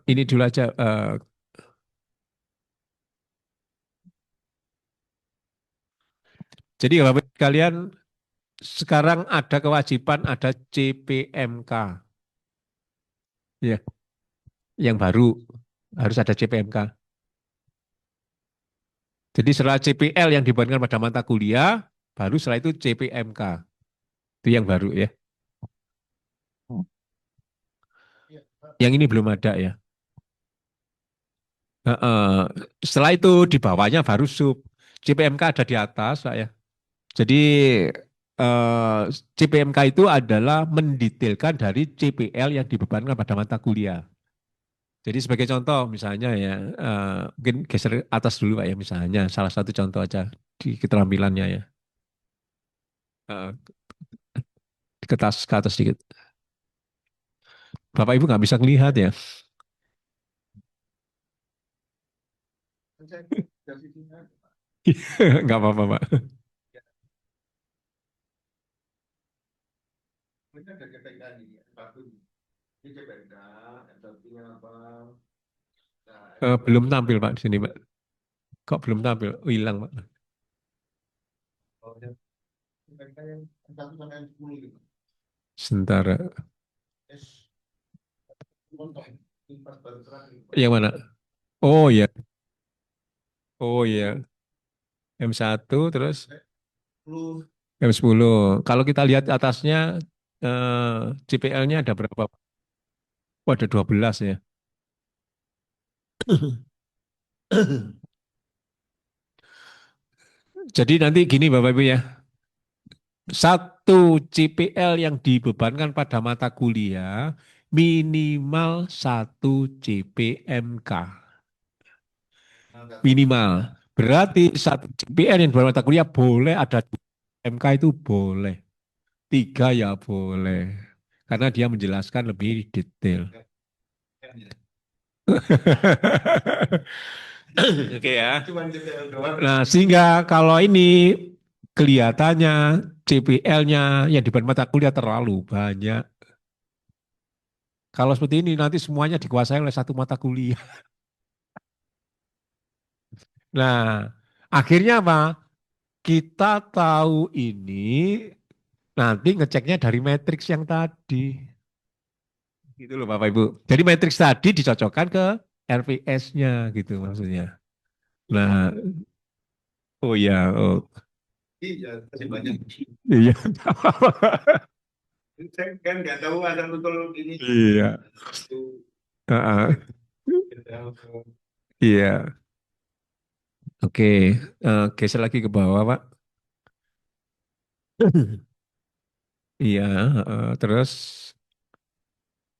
Ini dulu aja. Jadi Bapak kalian sekarang ada kewajiban ada CPMK, ya, yang baru harus ada CPMK. Jadi setelah CPL yang dibandingkan pada mata kuliah, baru setelah itu CPMK. Itu yang baru ya. Yang ini belum ada ya. Setelah itu di bawahnya baru sub. CPMK ada di atas, Pak ya. Jadi eh, CPMK itu adalah mendetailkan dari CPL yang dibebankan pada mata kuliah. Jadi sebagai contoh misalnya ya, mungkin geser atas dulu Pak ya, misalnya salah satu contoh aja di keterampilannya ya. Eh, ke atas sedikit. Bapak Ibu nggak bisa melihat ya. Nggak apa-apa Pak. Belum tampil Pak di sini Pak. Kok belum tampil? Oh, hilang Pak. Sebentar. Yang mana? Oh iya. Oh iya. M1 terus M10. Kalau kita lihat atasnya CPL-nya ada berapa? Oh, ada 12 ya. Jadi nanti gini Bapak Ibu ya. Satu CPL yang dibebankan pada mata kuliah minimal satu CPMK. Minimal. Berarti satu CPL yang dibebankan mata kuliah boleh ada MK itu boleh. Tiga ya boleh. Karena dia menjelaskan lebih detail. Oke ya. Nah, sehingga kalau ini kelihatannya CPL-nya yang di mata kuliah terlalu banyak. Kalau seperti ini nanti semuanya dikuasai oleh satu mata kuliah. Nah, akhirnya apa? Kita tahu ini nanti ngeceknya dari matriks yang tadi. Gitu loh Bapak Ibu. Jadi matriks tadi dicocokkan ke RPS-nya gitu maksudnya. Nah, oh ya, oh iya, terima banyak. Iya, nggak apa-apa. Saya kan nggak tahu ada betul ini. Iya. Heeh. Iya. Oke. Geser lagi ke bawah, Pak. Iya. Terus,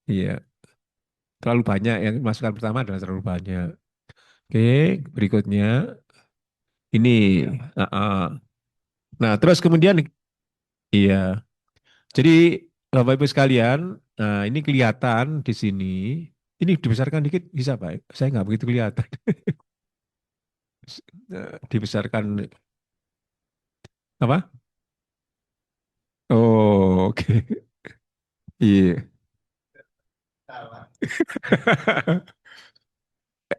iya. Terlalu banyak yang masukan pertama adalah terlalu banyak. Oke, berikutnya ini. heeh. Nah, terus kemudian, iya. Jadi Bapak Ibu sekalian, nah ini kelihatan di sini. Ini dibesarkan dikit bisa Pak? Saya nggak begitu kelihatan. Dibesarkan apa? Oh, oke. Iya.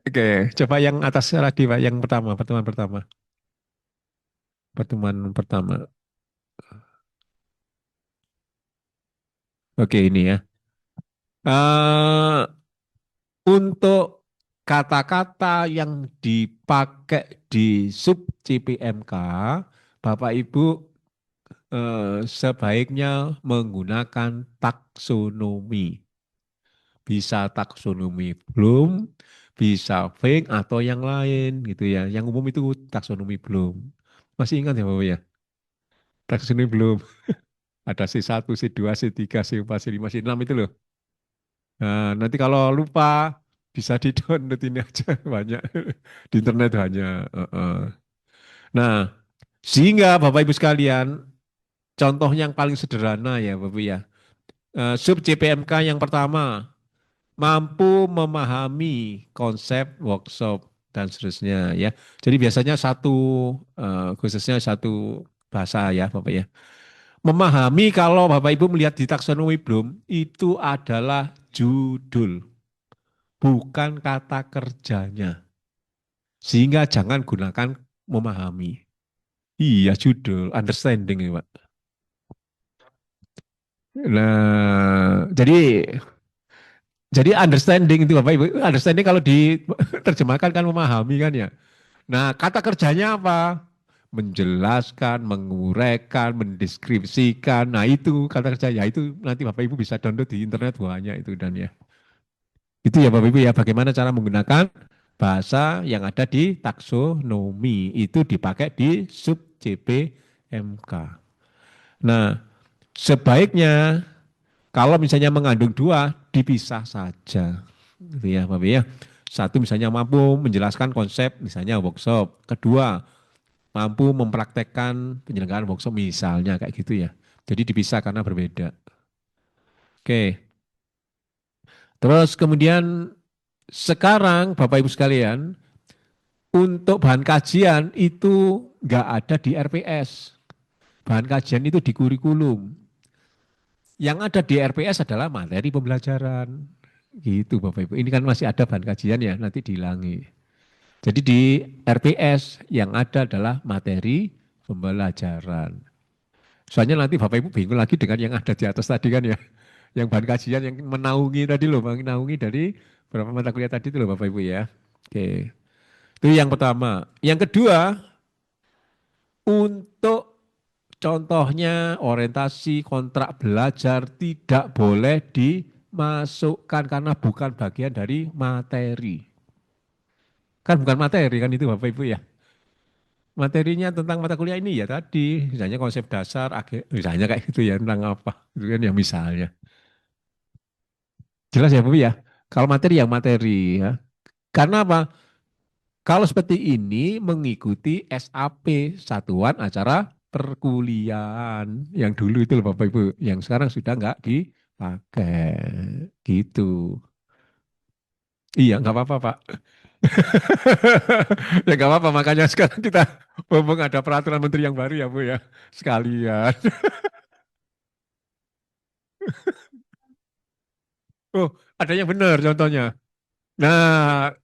Oke, coba yang atas lagi Pak, yang pertama, pertemuan pertama. Pertemuan pertama. Oke, ini ya. eh untuk kata-kata yang dipakai di sub CPMK, Bapak Ibu sebaiknya menggunakan taksonomi. Bisa taksonomi belum, bisa fake atau yang lain gitu ya. Yang umum itu taksonomi belum. Masih ingat ya Bapak ya? Taksonomi belum. Ada C1, C2, C3, C4, C5, C6 itu loh. Nah, nanti kalau lupa bisa di-download ini aja banyak. Di internet hanya. Nah, sehingga Bapak Ibu sekalian, contoh yang paling sederhana ya Bapak ya. Sub CPMK yang pertama, mampu memahami konsep workshop dan seterusnya ya. Jadi biasanya satu khususnya satu bahasa ya Bapak ya. Memahami kalau Bapak Ibu melihat di taksonomi belum itu adalah judul. bukan kata kerjanya. Sehingga jangan gunakan memahami. Iya, judul, understanding ya, Pak. Nah, jadi understanding itu Bapak Ibu, understanding kalau diterjemahkan kan memahami kan ya. Nah, kata kerjanya apa? Menjelaskan, menguraikan, mendeskripsikan. Nah, itu kata kerja ya itu nanti Bapak Ibu bisa download di internet banyak itu dan ya. Itu ya Bapak Ibu ya bagaimana cara menggunakan bahasa yang ada di taksonomi itu dipakai di sub CPMK. Nah, sebaiknya kalau misalnya mengandung dua, dipisah saja. Gitu ya, Bapak ya. Satu misalnya mampu menjelaskan konsep, misalnya workshop. Kedua, mampu mempraktekkan penyelenggaraan workshop misalnya kayak gitu ya. Jadi dipisah karena berbeda. Oke. Terus kemudian sekarang Bapak Ibu sekalian, untuk bahan kajian itu nggak ada di RPS. Bahan kajian itu di kurikulum. Yang ada di RPS adalah materi pembelajaran. Gitu Bapak Ibu. Ini kan masih ada bahan kajian ya, nanti dihilangi. Jadi di RPS yang ada adalah materi pembelajaran. Soalnya nanti Bapak Ibu bingung lagi dengan yang ada di atas tadi kan ya. Yang bahan kajian yang menaungi tadi loh, menaungi dari beberapa mata kuliah tadi itu loh Bapak Ibu ya. Oke, itu yang pertama. Yang kedua, untuk contohnya orientasi kontrak belajar tidak boleh dimasukkan karena bukan bagian dari materi. Kan bukan materi kan itu Bapak Ibu ya. Materinya tentang mata kuliah ini ya tadi, misalnya konsep dasar, misalnya kayak gitu ya tentang apa. Itu kan yang misalnya. Jelas ya Bapak ya. Kalau materi yang materi ya. Karena apa? Kalau seperti ini mengikuti SAP, Satuan Acara Perkuliahan. Yang dulu itu loh Bapak Ibu. Yang sekarang sudah nggak dipakai. Gitu. Iya, nggak apa-apa Pak. Ya nggak apa-apa, makanya sekarang kita ngomong ada peraturan menteri yang baru ya Bu ya. Sekalian. Oh, ada yang benar contohnya. Nah,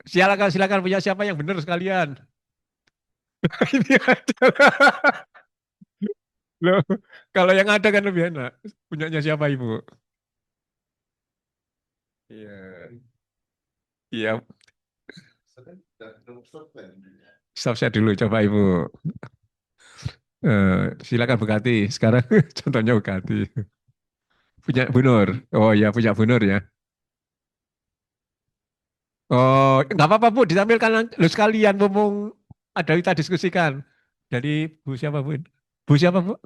silakan silakan punya siapa yang benar sekalian. Ini ada. Loh, kalau yang ada kan lebih enak. Punyanya siapa Ibu? Iya. Iya, stop saya dulu coba Ibu. Silakan Bu Kati. Sekarang contohnya Bu Kati. Punya Bu Nur. Oh iya, punya Bu Nur ya. Oh, nggak apa-apa Bu, ditampilkan lu sekalian mumpung ada kita diskusikan. Jadi Bu siapa Bu? Bu siapa Bu?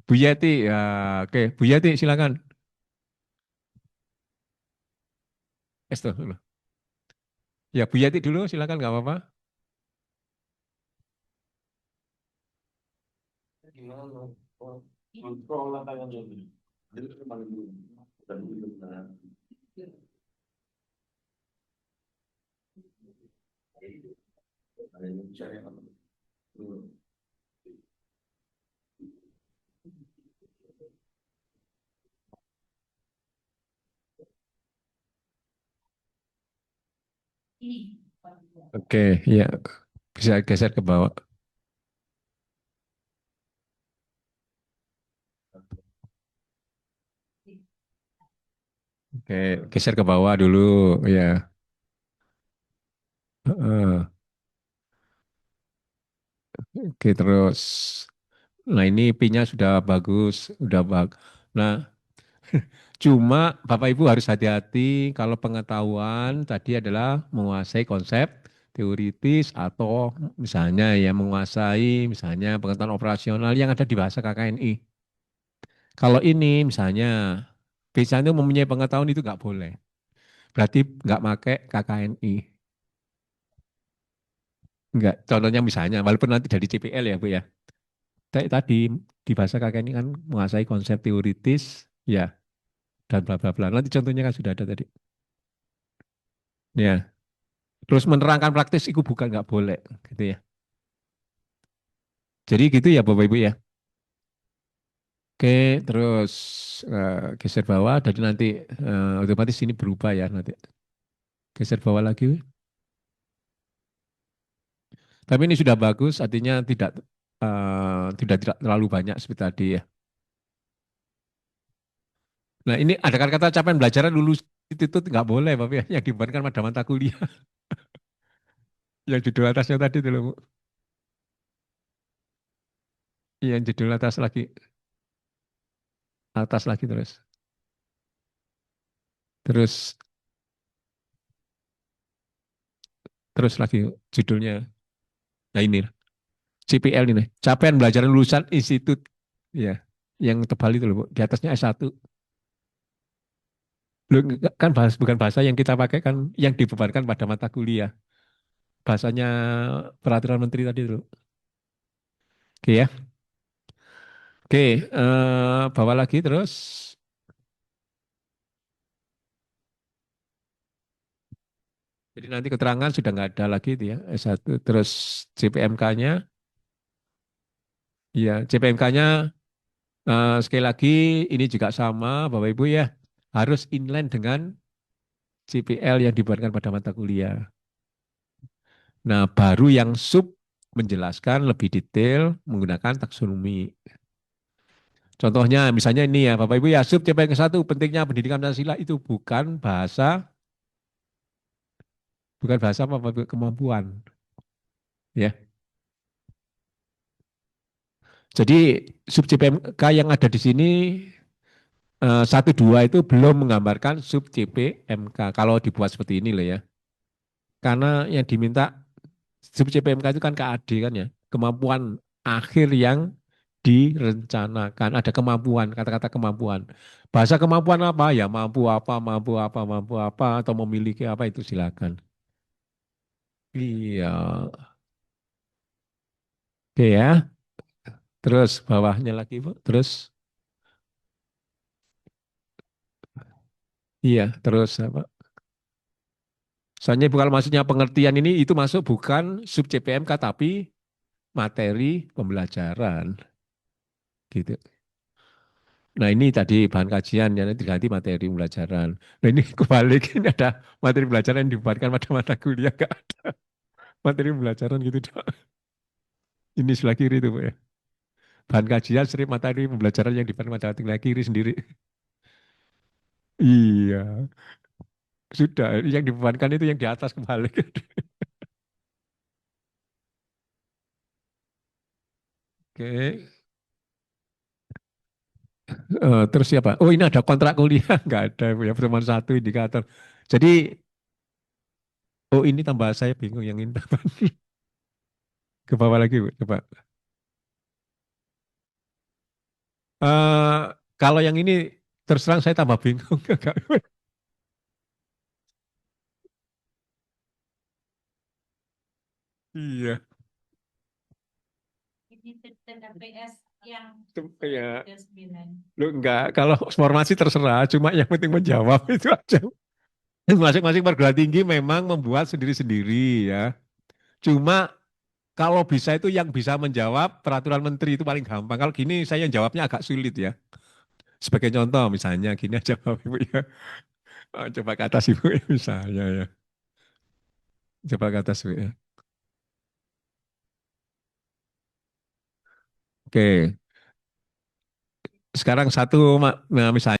Bu Yeti. Ya, oke, Bu Yeti silakan. Esto dulu. Ya, Bu Yeti dulu silakan nggak apa-apa. Oke, ya bisa geser ke bawah. Oke, geser ke bawah dulu ya. Heeh. Oke, terus. Nah, ini PIN-nya sudah bagus, sudah Nah, cuma Bapak Ibu harus hati-hati kalau pengetahuan tadi adalah menguasai konsep teoritis atau misalnya ya menguasai misalnya pengetahuan operasional yang ada di bahasa KKNI. Kalau ini misalnya bisa itu mempunyai pengetahuan itu nggak boleh. Berarti nggak pakai KKNI. Enggak. Contohnya misalnya, walaupun nanti dari CPL ya Bu ya. Kayak tadi di bahasa KKNI kan menguasai konsep teoritis ya dan bla bla bla. Nanti contohnya kan sudah ada tadi. Ya. Terus menerangkan praktis itu bukan nggak boleh gitu ya. Jadi gitu ya Bapak Ibu ya. Oke, terus geser bawah, jadi nanti otomatis ini berubah ya nanti. Geser bawah lagi. Tapi ini sudah bagus, artinya tidak terlalu banyak seperti tadi ya. Nah ini ada kata-kata capaian belajaran lulus itu nggak boleh, Bapak ya, yang dibebankan pada mata kuliah, yang judul atasnya tadi itu loh, Bu. Yang judul atas lagi terus, terus lagi judulnya. Nah ini, CPL ini, capaian belajaran lulusan institut, ya, yang tebal itu loh, Bu. Di atasnya S1. Loh, kan bukan bahasa yang kita pakai kan, yang dibebankan pada mata kuliah. Bahasanya peraturan menteri tadi loh. Oke ya. Oke, bawa lagi terus. Jadi nanti keterangan sudah nggak ada lagi itu ya, S1. Terus CPMK-nya, ya CPMK-nya sekali lagi ini juga sama Bapak Ibu ya, harus inline dengan CPL yang dibuatkan pada mata kuliah. Nah, baru yang sub menjelaskan lebih detail menggunakan taksonomi. Contohnya misalnya ini ya Bapak Ibu ya, sub CPM ke satu pentingnya pendidikan Pancasila itu bukan bahasa apa Bapak Ibu, kemampuan ya. Jadi sub CPMK yang ada di sini satu dua itu belum menggambarkan sub CPMK kalau dibuat seperti ini loh ya. Karena yang diminta sub CPMK itu kan KAD kan ya, kemampuan akhir yang direncanakan. Ada kemampuan, kata-kata kemampuan. Bahasa kemampuan apa ya, mampu apa, atau memiliki apa itu silakan. Iya, oke ya. Terus bawahnya lagi Bu. Terus iya, terus apa? Soalnya bukan maksudnya pengertian ini itu masuk bukan sub CPMK tapi materi pembelajaran gitu. Nah ini tadi bahan kajian ya nanti diganti materi pembelajaran. Nah ini kebalik ini ada materi pembelajaran yang dibuatkan pada mata kuliah gak ada materi pembelajaran gitu Dok. Ini sebelah kiri itu Bu ya. Bahan kajian strip materi pembelajaran yang dibuatkan pada mata kiri sendiri. Iya, sudah yang dibebankan itu yang di atas kebalik. Oke, terus siapa? Oh ini ada kontrak kuliah, nggak ada ya cuma satu indikator. Jadi, oh ini tambah saya bingung yang ini tambah. Ke bawah lagi Bu, coba. Eh kalau yang ini terus terang saya tambah bingung. Iya, ya. Lu enggak, kalau formasi terserah, cuma yang penting menjawab itu aja. Masing-masing perguruan tinggi memang membuat sendiri-sendiri ya. Cuma kalau bisa itu yang bisa menjawab peraturan menteri itu paling gampang. Kalau gini saya yang jawabnya agak sulit ya. Sebagai contoh misalnya gini aja Bapak Ibu ya. Coba ke atas Ibu ya misalnya ya. Coba ke atas Bu ya. Oke, sekarang satu nah, misalnya